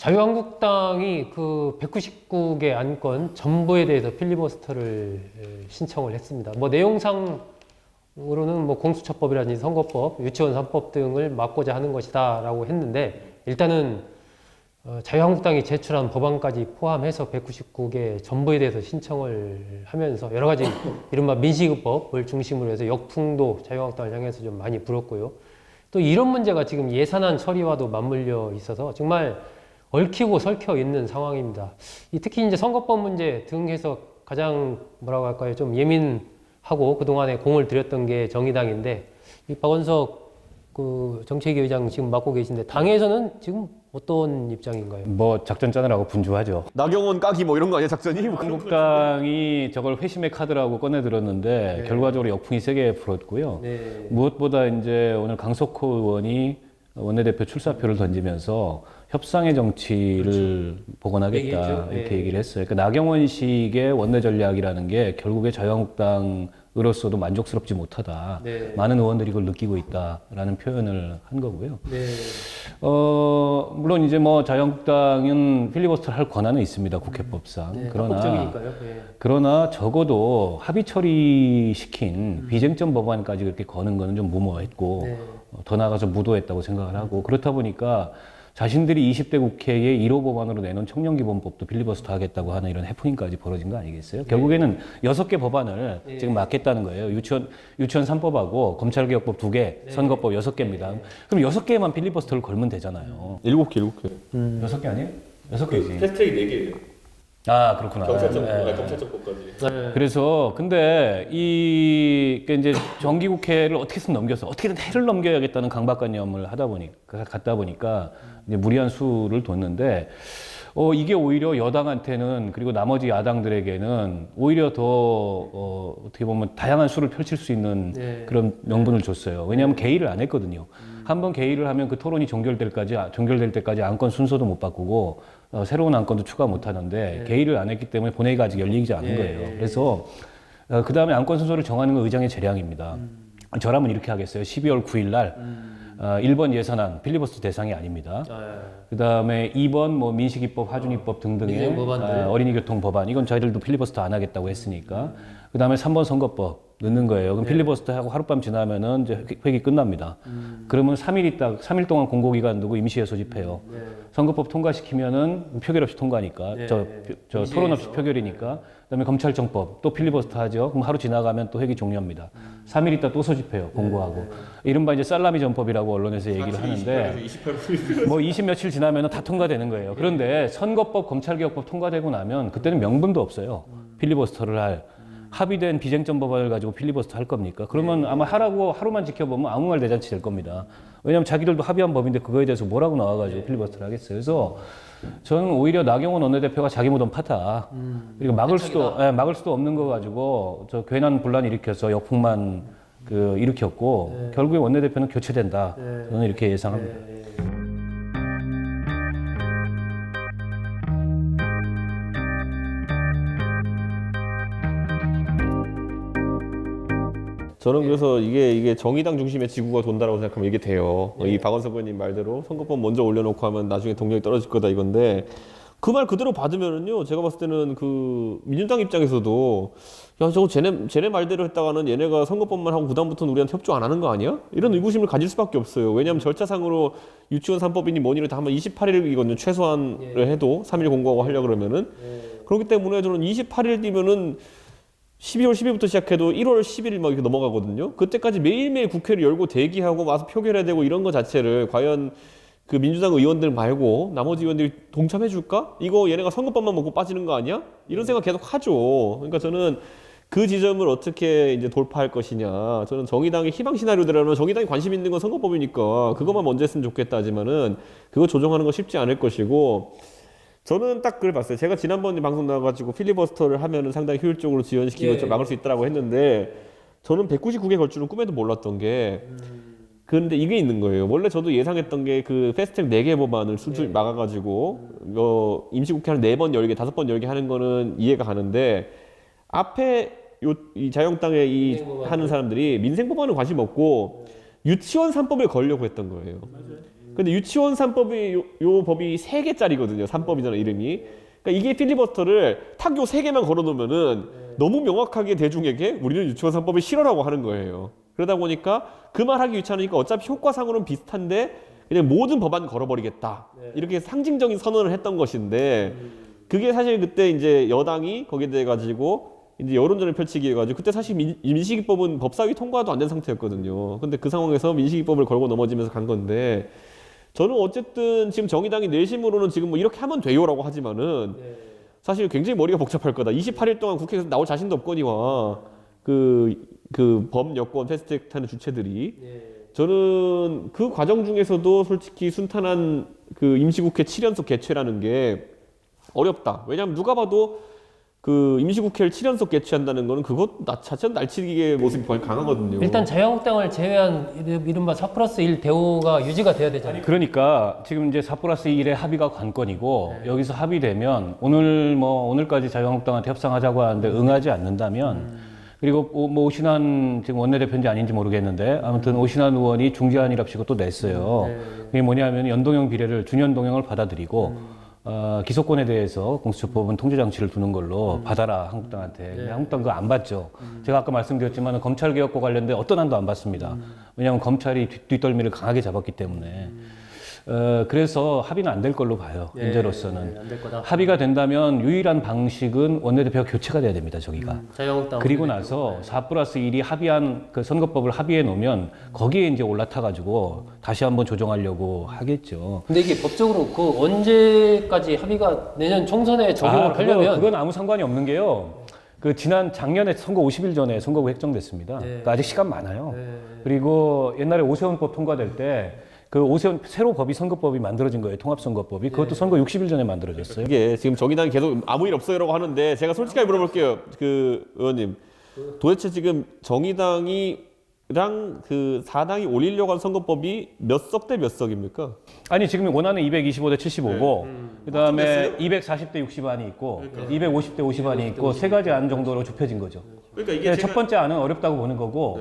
자유한국당이 그 199개 안건 전부에 대해서 필리버스터를 신청을 했습니다. 뭐 내용상으로는 뭐 공수처법이라든지 선거법, 유치원 3법 등을 막고자 하는 것이다라고 했는데 일단은 자유한국당이 제출한 법안까지 포함해서 199개 전부에 대해서 신청을 하면서 여러 가지 이른바 민식이법을 중심으로 해서 역풍도 자유한국당을 향해서 좀 많이 불었고요. 또 이런 문제가 지금 예산안 처리와도 맞물려 있어서 정말 얽히고 설켜 있는 상황입니다. 특히 이제 선거법 문제 등해서 가장 뭐라고 할까요? 좀 예민하고 그동안에 공을 들였던 게 정의당인데 이 박원석 그 정책위 의장 지금 맡고 계신데 당에서는 지금 어떤 입장인가요? 뭐 작전 짜느라고 분주하죠. 나경원 까기 뭐 이런 거 아니야 작전이? 한국당이 저걸 회심의 카드라고 꺼내 들었는데 네. 결과적으로 역풍이 세게 불었고요. 네. 무엇보다 이제 오늘 강석호 의원이 원내대표 출사표를 던지면서 협상의 정치를 복원하겠다 얘기했죠. 이렇게 네. 얘기를 했어요. 그러니까 나경원식의 원내 전략이라는 게 결국에 자유한국당으로서도 만족스럽지 못하다. 네. 많은 의원들이 그걸 느끼고 있다라는 표현을 한 거고요. 네. 물론 이제 뭐 자유한국당은 필리버스터를 할 권한은 있습니다. 국회법상. 네. 그러나 합법적이니까요. 네. 그러나 적어도 합의 처리시킨 비쟁점 법안까지 그렇게 거는 거는 좀 무모했고 네. 더 나아가서 무도했다고 생각을 하고 그렇다 보니까 자신들이 20대 국회에 1호 법안으로 내놓은 청년기본법도 필리버스터 하겠다고 하는 이런 해프닝까지 벌어진 거 아니겠어요? 결국에는 6개 법안을 지금 막겠다는 거예요. 유치원 3법하고 검찰개혁법 2개, 선거법 6개입니다. 그럼 6개만 필리버스터를 걸면 되잖아요. 7개. 6개 아니에요? 6개지. 패스트트랙이 4개예요. 아, 그렇구나. 검찰청법까지. 네. 그래서 근데 이제 정기국회를 어떻게든 넘겨서 어떻게든 해를 넘겨야겠다는 강박관념을 갖다 보니까 이제 무리한 수를 뒀는데 이게 오히려 여당한테는 그리고 나머지 야당들에게는 오히려 더 어떻게 보면 다양한 수를 펼칠 수 있는 네. 그런 명분을 줬어요. 왜냐하면 개의를 안 했거든요. 한번 개의를 하면 그 토론이 종결될 때까지 안건 순서도 못 바꾸고 새로운 안건도 추가 못 하는데 개의를 안 했기 때문에 본회의가 아직 열리지 않은 거예요. 그래서 그 다음에 안건 순서를 정하는 건 의장의 재량입니다. 저라면 이렇게 하겠어요. 12월 9일 날 1번 예산안 필리버스터 대상이 아닙니다. 그 다음에 2번 뭐 민식이법, 하준이법 등등의 민생법안들. 어린이 교통 법안 이건 저희들도 필리버스터 안 하겠다고 했으니까 그 다음에 3번 선거법 넣는 거예요. 그럼 필리버스터 하고 하룻밤 지나면은 이제 회기 끝납니다. 그러면 3일 동안 공고기간 두고 임시회 소집해요. 선거법 통과시키면은 표결 없이 통과니까 저 토론 없이 표결이니까 그다음에 검찰청법 또 필리버스터 하죠. 그럼 하루 지나가면 또 회기 종료합니다. 3일 있다 또 소집해요. 공고하고 이른바 이제 살라미 전법이라고 언론에서 얘기를 하는데 뭐 20 며칠 지나면은 다 통과되는 거예요. 그런데 선거법, 검찰개혁법 통과되고 나면 그때는 명분도 없어요. 필리버스터를 할 합의된 비쟁점 법안을 가지고 필리버스터 할 겁니까? 그러면 아마 하라고 하루만 지켜보면 아무 말 대잔치 될 겁니다. 왜냐하면 자기들도 합의한 법인데 그거에 대해서 뭐라고 나와가지고 필리버스터를 하겠어요. 그래서 저는 오히려 나경원 원내대표가 자기 무덤 파다. 그리고 막을 수도 없는 거 가지고 저 괜한 분란 일으켜서 역풍만 일으켰고 결국에 원내대표는 교체된다. 저는 이렇게 예상합니다. 저는 그래서 이게 정의당 중심의 지구가 돈다라고 생각하면 이게 돼요. 이 박원석 의원님 말대로 선거법 먼저 올려놓고 하면 나중에 동력이 떨어질 거다 이건데 그 말 그대로 받으면은요. 제가 봤을 때는 그 민주당 입장에서도 야 저거 쟤네 말대로 했다가는 얘네가 선거법만 하고 그다음부터는 우리한테 협조 안 하는 거 아니야? 이런 의구심을 가질 수밖에 없어요. 왜냐하면 절차상으로 유치원 3법이니 뭐니를 다 하면 28일이거든요. 최소한을 해도 3일 공고하고 하려고 그러면은 그렇기 때문에 저는 28일 뒤면은 12월 10일부터 시작해도 1월 10일 막 이렇게 넘어가거든요. 그때까지 매일매일 국회를 열고 대기하고 와서 표결해야 되고 이런 거 자체를 과연 그 민주당 의원들 말고 나머지 의원들이 동참해 줄까? 이거 얘네가 선거법만 먹고 빠지는 거 아니야? 이런 생각 계속 하죠. 그러니까 저는 그 지점을 어떻게 이제 돌파할 것이냐. 저는 정의당의 희망 시나리오대로는 정의당이 관심 있는 건 선거법이니까 그것만 먼저 했으면 좋겠다 하지만은 그거 조정하는 거 쉽지 않을 것이고 저는 딱 그걸 봤어요. 제가 지난번 방송 나와가지고 필리버스터를 하면은 상당히 효율적으로 지연시키고 좀 막을 수 있다라고 했는데 저는 199개 걸 줄은 꿈에도 몰랐던 게 그런데 이게 있는 거예요. 원래 저도 예상했던 게 그 패스트트랙 4개 법안을 순수히 막아가지고 임시국회 한 4번 열게 5번 열게 하는 거는 이해가 가는데 앞에 이 자유한국당에 하는 사람들이 민생법안은 관심 없고 유치원 3법을 걸려고 했던 거예요. 근데 유치원 3법이 요 법이 3개짜리거든요. 3법이잖아 이름이. 그러니까 이게 필리버스터를 탁 요 3개만 걸어놓으면은 너무 명확하게 대중에게 우리는 유치원 3법이 싫어라고 하는 거예요. 그러다 보니까 그 말 하기 귀찮으니까 어차피 효과상으로는 비슷한데 그냥 모든 법안 걸어버리겠다. 이렇게 상징적인 선언을 했던 것인데 그게 사실 그때 이제 여당이 거기에 대해 가지고 이제 여론전을 펼치기 해가지고 그때 사실 민식이법은 법사위 통과도 안 된 상태였거든요. 근데 그 상황에서 민식이법을 걸고 넘어지면서 간 건데 저는 어쨌든 지금 정의당이 내심으로는 지금 뭐 이렇게 하면 돼요라고 하지만은 사실 굉장히 머리가 복잡할 거다. 28일 동안 국회에서 나올 자신도 없거니와 그 범여권 패스트트랙 하는 주체들이 저는 그 과정 중에서도 솔직히 순탄한 그 임시국회 7연속 개최라는 게 어렵다. 왜냐하면 누가 봐도 그 임시국회를 7연속 개최한다는 거는 그것 자체는 날치기의 모습이 거의 강하거든요. 일단 자유한국당을 제외한 이른바 4+1 대우가 유지가 돼야 되잖아요. 그러니까 지금 이제 4+1의 합의가 관건이고 여기서 합의되면 오늘까지 자유한국당한테 협상하자고 하는데 응하지 않는다면 그리고 뭐 오신환 지금 원내대표인지 아닌지 모르겠는데 아무튼 오신환 의원이 중재안이랍시고 또 냈어요. 그게 뭐냐면 연동형 비례를 준연동형을 받아들이고 기소권에 대해서 공수처법은 통제장치를 두는 걸로 받아라 한국당한테. 한국당 그거 안 받죠. 제가 아까 말씀드렸지만 검찰개혁과 관련된 어떤 안도 안 받습니다. 왜냐하면 검찰이 뒷덜미를 강하게 잡았기 때문에. 그래서 합의는 안 될 걸로 봐요. 현재로서는. 안 될 거다. 합의가 된다면 유일한 방식은 원내대표가 교체가 돼야 됩니다. 저기가. 자유한국당 그리고 나서 4+1이 합의한 그 선거법을 합의해 놓으면 거기에 이제 올라타 가지고 다시 한번 조정하려고 하겠죠. 근데 이게 법적으로 그 언제까지 합의가 내년 총선에 적용을 하려면 그건 아무 상관이 없는 게요. 그 작년에 선거 50일 전에 선거구 획정됐습니다. 그러니까 아직 시간 많아요. 그리고 옛날에 오세훈법 통과될 때 그 오세훈 새로 선거법이 만들어진 거예요. 통합선거법이. 그것도 선거 60일 전에 만들어졌어요. 이게 지금 정의당이 계속 아무 일 없어요라고 하는데 제가 솔직하게 물어볼게요. 그 의원님 도대체 지금 정의당이랑 그 4당이 올리려고 한 선거법이 몇 석 대 몇 석입니까? 아니 지금 원하는 225대 75고 그다음에 240대 60안이 있고 250대 50안이 있고 세 가지 안 정도로 좁혀진 거죠. 그러니까 이게 첫 번째 안은 어렵다고 보는 거고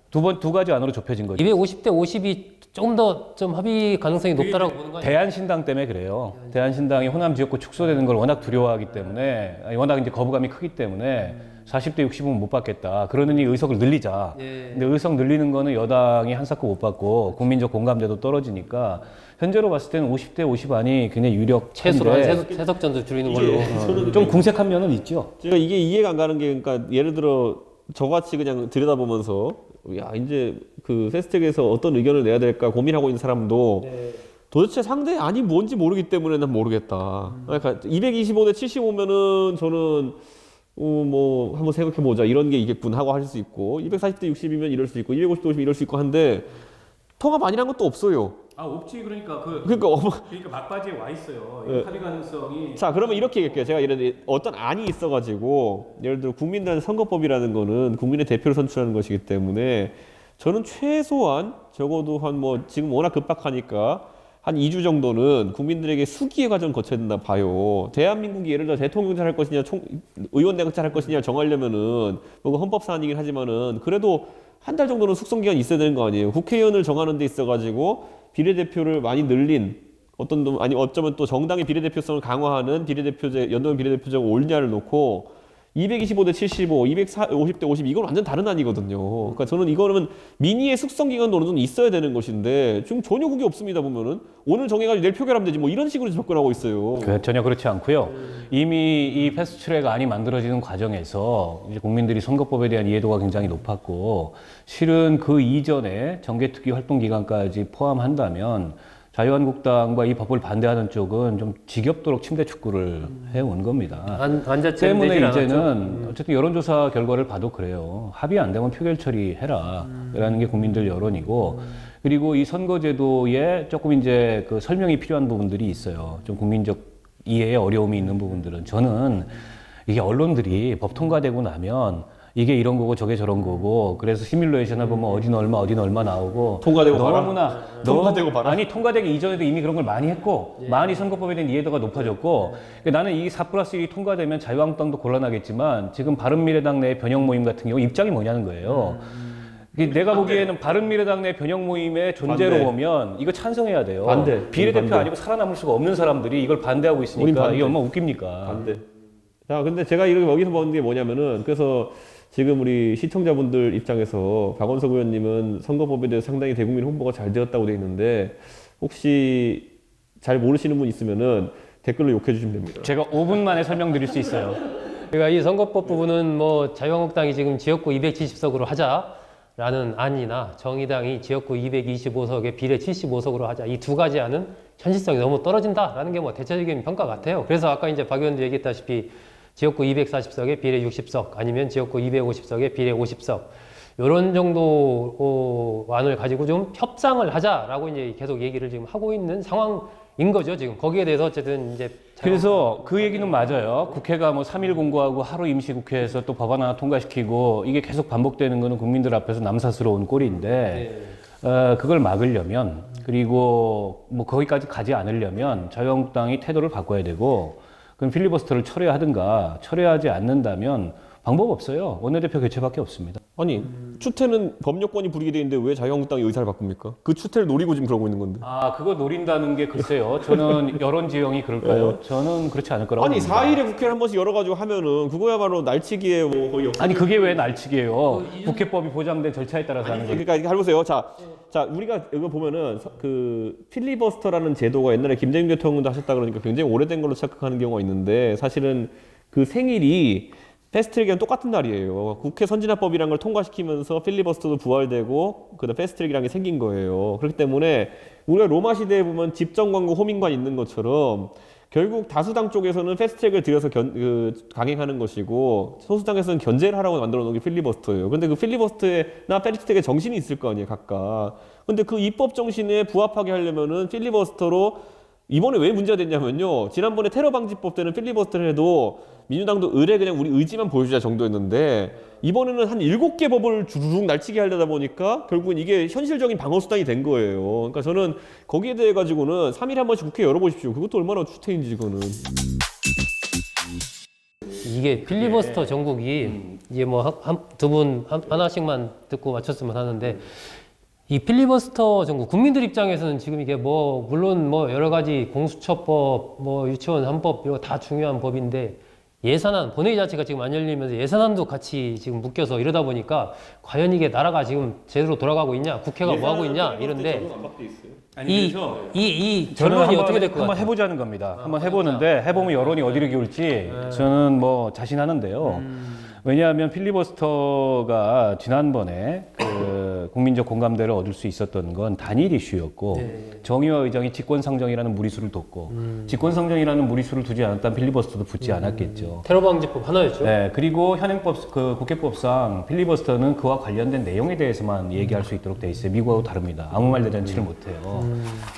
두 가지 안으로 좁혀진 거죠. 250대 50이 조금 더 좀 합의 가능성이 높다라고 보는 거 아니에요? 대한신당 때문에 그래요. 대한신당이 호남 지역구 축소되는 걸 워낙 두려워하기 때문에 워낙 이제 거부감이 크기 때문에 40대 60은 못 받겠다. 그러느니 의석을 늘리자. 근데 의석 늘리는 거는 여당이 한사코 못 받고 국민적 공감대도 떨어지니까 현재로 봤을 때는 50대 50안이 굉장히 유력한데 최소로 한 세석 정도 줄이는 걸로. 좀 궁색한 면은 있죠. 제가 이게 이해가 안 가는 게 그러니까 예를 들어 저같이 그냥 들여다보면서 야 이제 그 패스트트랙에서 어떤 의견을 내야 될까 고민하고 있는 사람도 도대체 상대 안이 뭔지 모르기 때문에 난 모르겠다. 그러니까 225대 75면은 저는 뭐 한번 생각해 보자 이런 게 있겠군 하고 할 수 있고 240대 60이면 이럴 수 있고 250대 50 이럴 수 있고 한데 통합 아니란 것도 없어요. 없지 그러니까 그러니까 막바지에 와 있어요. 합의 가능성이. 자 그러면 이렇게 얘기할게요. 제가 예를 들어 어떤 안이 있어가지고 예를 들어 국민단 선거법이라는 거는 국민의 대표를 선출하는 것이기 때문에 저는 최소한 적어도 한 뭐 지금 워낙 급박하니까 한 2주 정도는 국민들에게 수기의 과정 거쳐야 된다 봐요. 대한민국이 예를 들어 대통령제를 할 것이냐 의원내각제를 할 것이냐 정하려면은 뭔가 헌법 사안이긴 하지만은 그래도 한 달 정도는 숙성 기간이 있어야 되는 거 아니에요. 국회의원을 정하는 데 있어가지고 비례대표를 많이 늘린 아니 어쩌면 또 정당의 비례대표성을 강화하는 비례대표제 연동 비례대표제 올냐를 놓고 225대 75, 250대 50 이건 완전 다른 안이거든요. 그러니까 저는 이거는 민의의 숙성 기간도 어느 정도 있어야 되는 것인데 지금 전혀 그게 없습니다 보면은 오늘 정해가지고 내일 표결하면 되지 뭐 이런 식으로 접근하고 있어요. 전혀 그렇지 않고요. 이미 이 패스트트랙 안이 만들어지는 과정에서 이제 국민들이 선거법에 대한 이해도가 굉장히 높았고 실은 그 이전에 정개특위 활동 기간까지 포함한다면 자유한국당과 이 법을 반대하는 쪽은 좀 지겹도록 침대 축구를 해온 겁니다. 때문에 이제는 어쨌든 여론조사 결과를 봐도 그래요. 합의 안 되면 표결 처리해라. 라는 게 국민들 여론이고 그리고 이 선거제도에 조금 이제 그 설명이 필요한 부분들이 있어요. 좀 국민적 이해에 어려움이 있는 부분들은 저는 이게 언론들이 법 통과되고 나면 이게 이런 거고 저게 저런 거고 그래서 시뮬레이션을 보면 어디는 얼마 나오고 통과되고 너무나 통과되고 봐라. 아니 통과되기 이전에도 이미 그런 걸 많이 했고 많이 선거법에 대한 이해도가 높아졌고 나는 이 4+1이 통과되면 자유한국당도 곤란하겠지만 지금 바른미래당 내 변형 모임 같은 경우 입장이 뭐냐는 거예요. 이게 내가 보기에는 바른미래당 내 변형 모임의 존재로 반대. 보면 이거 찬성해야 돼요. 반대. 비례대표 반대. 아니고 살아남을 수가 없는 사람들이 이걸 반대하고 우린 있으니까 반대. 이게 얼마나 웃깁니까? 반대. 자, 근데 제가 이렇게 여기서 보는 게 뭐냐면은 그래서 지금 우리 시청자분들 입장에서 박원석 의원님은 선거법에 대해서 상당히 대국민 홍보가 잘 되었다고 돼 있는데 혹시 잘 모르시는 분 있으면은 댓글로 욕해 주시면 됩니다. 제가 5분 만에 설명드릴 수 있어요. 그러니까 이 선거법 부분은 뭐 자유한국당이 지금 지역구 270석으로 하자라는 안이나 정의당이 지역구 225석에 비례 75석으로 하자, 이 두 가지 안은 현실성이 너무 떨어진다라는 게 뭐 대체적인 평가 같아요. 그래서 아까 이제 박 의원도 얘기했다시피 지역구 240석에 비례 60석, 아니면 지역구 250석에 비례 50석, 이런 정도 안을 가지고 좀 협상을 하자라고 이제 계속 얘기를 지금 하고 있는 상황인 거죠. 지금 거기에 대해서 어쨌든 이제 그래서 그 얘기는 맞아요. 국회가 뭐 3일 공고하고 하루 임시국회에서 또 법안 하나 통과시키고 이게 계속 반복되는 거는 국민들 앞에서 남사스러운 꼴인데 그걸 막으려면, 그리고 뭐 거기까지 가지 않으려면 자유한국당이 태도를 바꿔야 되고, 그럼 필리버스터를 철회하든가, 철회하지 않는다면 방법 없어요. 원내대표 교체밖에 없습니다. 아니, 추태는 법률권이 부리게 돼 있는데 왜 자유한국당이 의사를 바꿉니까? 그 추태를 노리고 지금 그러고 있는 건데. 아, 그거 노린다는 게 글쎄요. 저는 여론 지형이 그럴까요? 저는 그렇지 않을 거라고 아니, 봅니다. 4일에 국회를 한 번씩 열어가지고 하면은 그거야말로 날치기에 뭐 거의 아니 그게 왜 날치기예요? 국회법이 보장된 절차에 따라서 하는 거예요. 그러니까 이렇게 해보세요. 자, 우리가 이거 보면은 그 필리버스터라는 제도가 옛날에 김대중 대통령도 하셨다 그러니까 굉장히 오래된 걸로 착각하는 경우가 있는데, 사실은 그 생일이 패스트트랙이랑 똑같은 날이에요. 국회 선진화법이라는 걸 통과시키면서 필리버스터도 부활되고 그다음 패스트트랙이라는 게 생긴 거예요. 그렇기 때문에 우리가 로마 시대에 보면 집정관과 호민관 있는 것처럼 결국 다수당 쪽에서는 패스트트랙을 들여서 강행하는 것이고 소수당에서는 견제를 하라고 만들어 놓은 게 필리버스터예요. 근데 그 필리버스터나 패스트트랙에 정신이 있을 거 아니에요, 각각. 근데 그 입법 정신에 부합하게 하려면은 필리버스터로, 이번에 왜 문제가 됐냐면요, 지난번에 테러 방지법 때는 필리버스터를 해도 민주당도 의뢰 그냥 우리 의지만 보여주자 정도였는데, 이번에는 한 7개 법을 주르륵 날치게 하려다 보니까 결국은 이게 현실적인 방어수단이 된 거예요. 그러니까 저는 거기에 대해 가지고는 3일에 한 번씩 국회 열어보십시오. 그것도 얼마나 추태인지 그거는. 이게 필리버스터 전국이 이제 뭐 두 분 하나씩만 듣고 맞췄으면 하는데, 이 필리버스터 전국 국민들 입장에서는 지금 이게 뭐 물론 뭐 여러 가지 공수처법, 뭐 유치원 3법 이거 다 중요한 법인데, 예산안 본회의 자체가 지금 안 열리면서 예산안도 같이 지금 묶여서 이러다 보니까 과연 이게 나라가 지금 제대로 돌아가고 있냐, 국회가 뭐 하고 있냐 이런데, 이 결론이 어떻게 될 것 한번 같아요? 해보자는 겁니다. 한번 해보는데 해보면 여론이 어디로 기울지 저는 뭐 자신하는데요. 왜냐하면 필리버스터가 지난번에 그 국민적 공감대를 얻을 수 있었던 건 단일 이슈였고, 정의와 의장이 직권상정이라는 무리수를 뒀고, 직권상정이라는 무리수를 두지 않았다면 필리버스터도 붙지 않았겠죠. 테러 방지법 하나였죠. 네, 그리고 현행법, 그 국회법상 필리버스터는 그와 관련된 내용에 대해서만 얘기할 수 있도록 돼 있어요. 미국하고 다릅니다. 아무 말 대잔치를 못해요.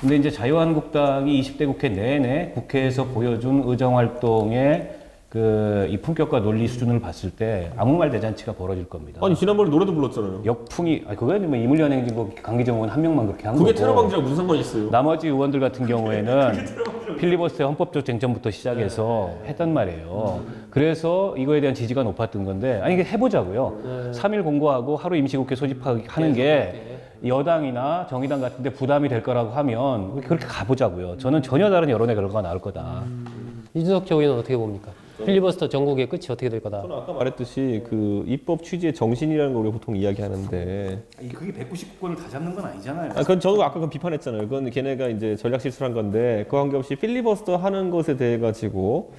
근데 이제 자유한국당이 20대 국회 내내 국회에서 보여준 의정활동의 이 품격과 논리 수준을 봤을 때 아무 말 대잔치가 벌어질 겁니다. 아니, 지난번에 노래도 불렀잖아요. 역풍이, 그거는 뭐 이물련 행진곡 강기정 의원 한 명만 그렇게 한 거고. 그게 테러 방지랑 무슨 상관이 있어요? 나머지 의원들 같은 경우에는 필리버스터의 헌법적 쟁점부터 시작해서 했단 말이에요. 그래서 이거에 대한 지지가 높았던 건데, 아니, 이게 해보자고요. 3일 공고하고 하루 임시국회 소집하는 게 여당이나 정의당 같은데 부담이 될 거라고 하면 그렇게 가보자고요. 저는 전혀 다른 여론의 결과가 나올 거다. 이준석 최고위원은 어떻게 봅니까? 필리버스터 전국의 끝이 어떻게 될 거다? 저는 아까 말했듯이 그 입법 취지의 정신이라는 걸 우리가 보통 이야기하는데, 그게 199건을 다 잡는 건 아니잖아요. 그건 저도 아까 그 비판했잖아요. 그건 걔네가 이제 전략 실수한 건데, 그와 관계없이 필리버스터 하는 것에 대해 가지고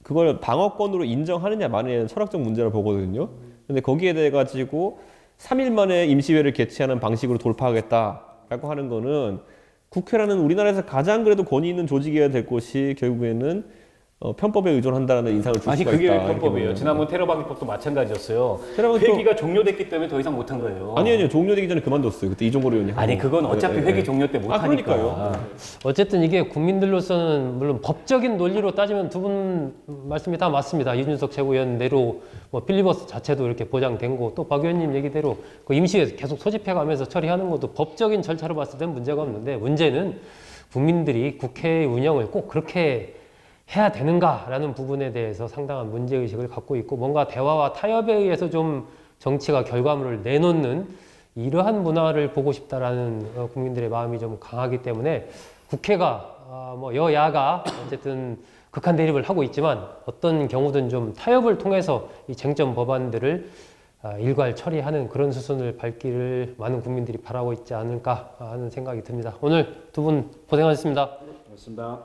그걸 방어권으로 인정하느냐 마느냐는 철학적 문제라 보거든요. 근데 거기에 대해 가지고 3일 만에 임시회를 개최하는 방식으로 돌파하겠다라고 하는 거는, 국회라는 우리나라에서 가장 그래도 권위 있는 조직이어야 될 것이 결국에는 편법에 의존한다는 인상을 줄 아니 수가 그게 있다. 왜 이렇게 편법이에요? 보면. 지난번 테러 방지법도 마찬가지였어요. 테러방지법- 회기가 종료됐기 때문에 더 이상 못한 거예요. 아니요, 종료되기 전에 그만뒀어요. 그때 이종걸 의원이. 아니 그건 어차피 회기 종료 때 못하니까. 그러니까요. 어쨌든 이게 국민들로서는 물론 법적인 논리로 따지면 두 분 말씀이 다 맞습니다. 이준석 최고위원대로 뭐 필리버스터 자체도 이렇게 보장된 거, 또 박 의원님 얘기대로 그 임시회 계속 소집해가면서 처리하는 것도 법적인 절차로 봤을 땐 문제가 없는데, 문제는 국민들이 국회 운영을 꼭 그렇게 해야 되는가라는 부분에 대해서 상당한 문제의식을 갖고 있고, 뭔가 대화와 타협에 의해서 좀 정치가 결과물을 내놓는 이러한 문화를 보고 싶다라는 국민들의 마음이 좀 강하기 때문에 국회가 뭐 여야가 어쨌든 극한 대립을 하고 있지만 어떤 경우든 좀 타협을 통해서 이 쟁점 법안들을 일괄 처리하는 그런 수순을 밟기를 많은 국민들이 바라고 있지 않을까 하는 생각이 듭니다. 오늘 두 분 고생하셨습니다. 고맙습니다.